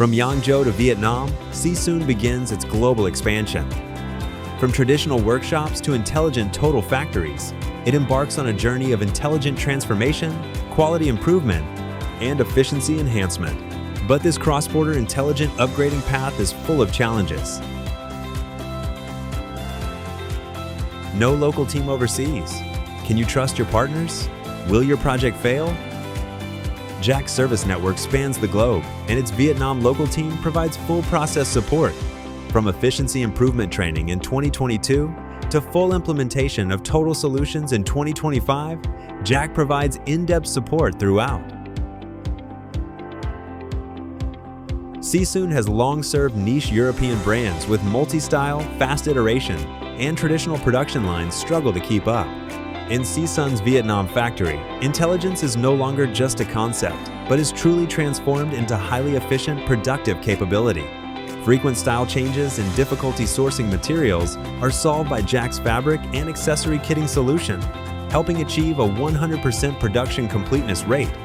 From Yangzhou to Vietnam, Seasun begins its global expansion. From traditional workshops to intelligent total factories, it embarks on a journey of intelligent transformation, quality improvement, and efficiency enhancement. But this cross-border intelligent upgrading path is full of challenges. No local team overseas. Can you trust your partners? Will your project fail? JAC's service network spans the globe, and its Vietnam local team provides full process support. From efficiency improvement training in 2022 to full implementation of total solutions in 2025, JAC provides in-depth support throughout. Seasun has long served niche European brands with multi-style, fast iteration, and traditional production lines struggle to keep up. In Seasun's Vietnam factory, intelligence is no longer just a concept, but is truly transformed into highly efficient, productive capability. Frequent style changes and difficulty sourcing materials are solved by JAC's fabric and accessory kitting solution, helping achieve a 100% production completeness rate.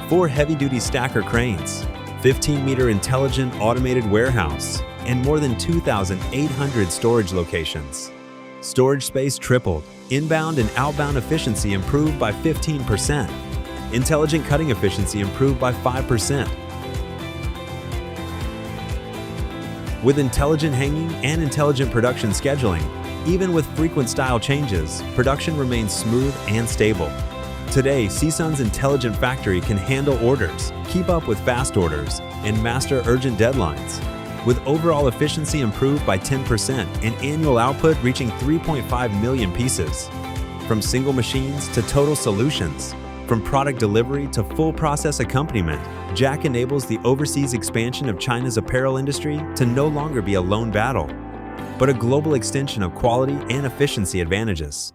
4 heavy-duty stacker cranes, 15-meter intelligent automated warehouse, and more than 2,800 storage locations. Storage space tripled, inbound and outbound efficiency improved by 15%, intelligent cutting efficiency improved by 5%. With intelligent hanging and intelligent production scheduling, even with frequent style changes, production remains smooth and stable. Today, Seasun's intelligent factory can handle orders, keep up with fast orders, and master urgent deadlines. With overall efficiency improved by 10% and annual output reaching 3.5 million pieces. From single machines to total solutions, from product delivery to full process accompaniment, JAC enables the overseas expansion of China's apparel industry to no longer be a lone battle, but a global extension of quality and efficiency advantages.